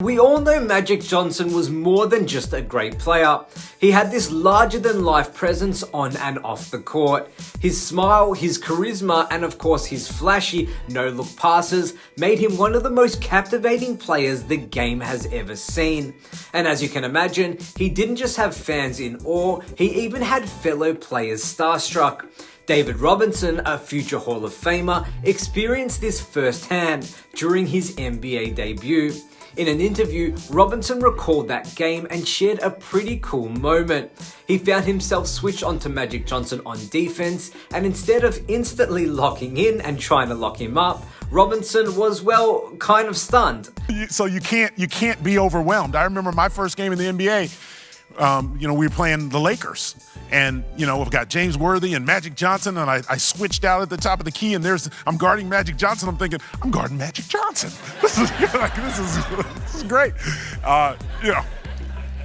We all know Magic Johnson was more than just a great player. He had this larger-than-life presence on and off the court. His smile, his charisma, and of course his flashy, no-look passes made him one of the most captivating players the game has ever seen. And as you can imagine, he didn't just have fans in awe, he even had fellow players starstruck. David Robinson, a future Hall of Famer, experienced this firsthand during his NBA debut. In an interview, Robinson recalled that game and shared a pretty cool moment. He found himself switched onto Magic Johnson on defense, and instead of instantly locking in and trying to lock him up, Robinson was, well, kind of stunned. So you can't be overwhelmed. I remember my first game in the NBA, we were playing the Lakers. And, we've got James Worthy and Magic Johnson, and I switched out at the top of the key, and I'm guarding Magic Johnson. I'm thinking, I'm guarding Magic Johnson. This is great. I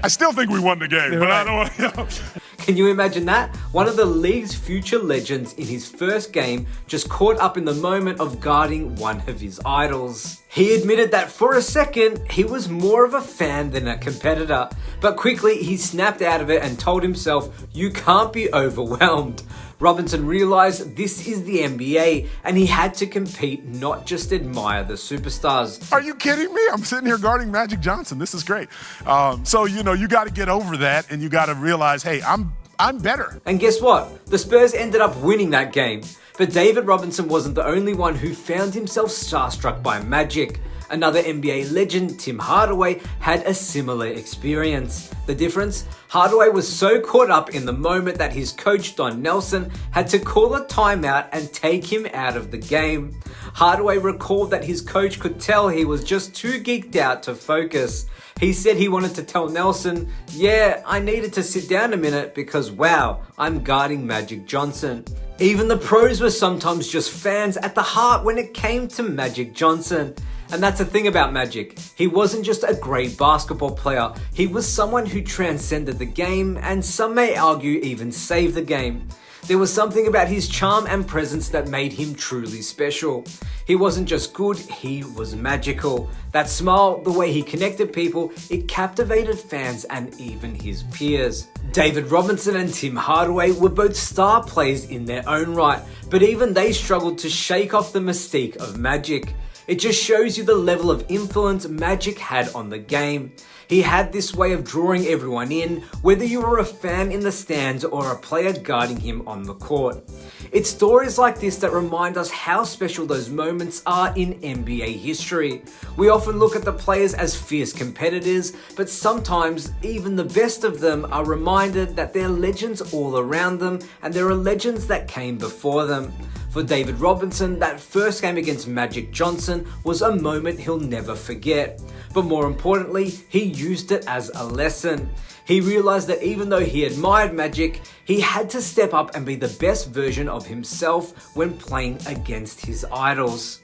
still think we won the game, but I don't want to, Can you imagine that? One of the league's future legends in his first game just caught up in the moment of guarding one of his idols. He admitted that for a second, he was more of a fan than a competitor, but quickly he snapped out of it and told himself, you can't be overwhelmed. Robinson realized this is the NBA and he had to compete, not just admire the superstars. Are you kidding me? I'm sitting here guarding Magic Johnson. This is great. You got to get over that and you got to realize, hey, I'm better. And guess what? The Spurs ended up winning that game. But David Robinson wasn't the only one who found himself starstruck by Magic. Another NBA legend, Tim Hardaway, had a similar experience. The difference? Hardaway was so caught up in the moment that his coach, Don Nelson, had to call a timeout and take him out of the game. Hardaway recalled that his coach could tell he was just too geeked out to focus. He said he wanted to tell Nelson, yeah, I needed to sit down a minute because wow, I'm guarding Magic Johnson. Even the pros were sometimes just fans at the heart when it came to Magic Johnson. And that's the thing about Magic. He wasn't just a great basketball player. He was someone who transcended the game and some may argue even saved the game. There was something about his charm and presence that made him truly special. He wasn't just good, he was magical. That smile, the way he connected people, it captivated fans and even his peers. David Robinson and Tim Hardaway were both star players in their own right, but even they struggled to shake off the mystique of Magic. It just shows you the level of influence Magic had on the game. He had this way of drawing everyone in, whether you were a fan in the stands or a player guarding him on the court. It's stories like this that remind us how special those moments are in NBA history. We often look at the players as fierce competitors, but sometimes even the best of them are reminded that there are legends all around them and there are legends that came before them. For David Robinson, that first game against Magic Johnson was a moment he'll never forget. But more importantly, he used it as a lesson. He realized that even though he admired Magic, he had to step up and be the best version of himself when playing against his idols.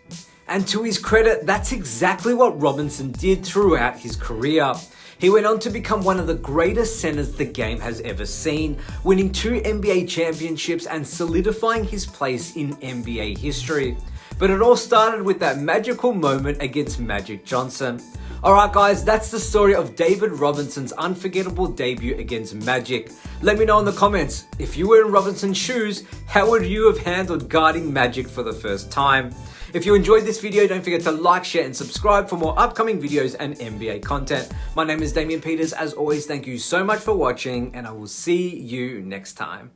And to his credit, that's exactly what Robinson did throughout his career. He went on to become one of the greatest centers the game has ever seen, winning 2 NBA championships and solidifying his place in NBA history. But it all started with that magical moment against Magic Johnson. Alright guys, that's the story of David Robinson's unforgettable debut against Magic. Let me know in the comments, if you were in Robinson's shoes, how would you have handled guarding Magic for the first time? If you enjoyed this video, don't forget to like, share and subscribe for more upcoming videos and NBA content. My name is Damian Peters. As always, thank you so much for watching and I will see you next time.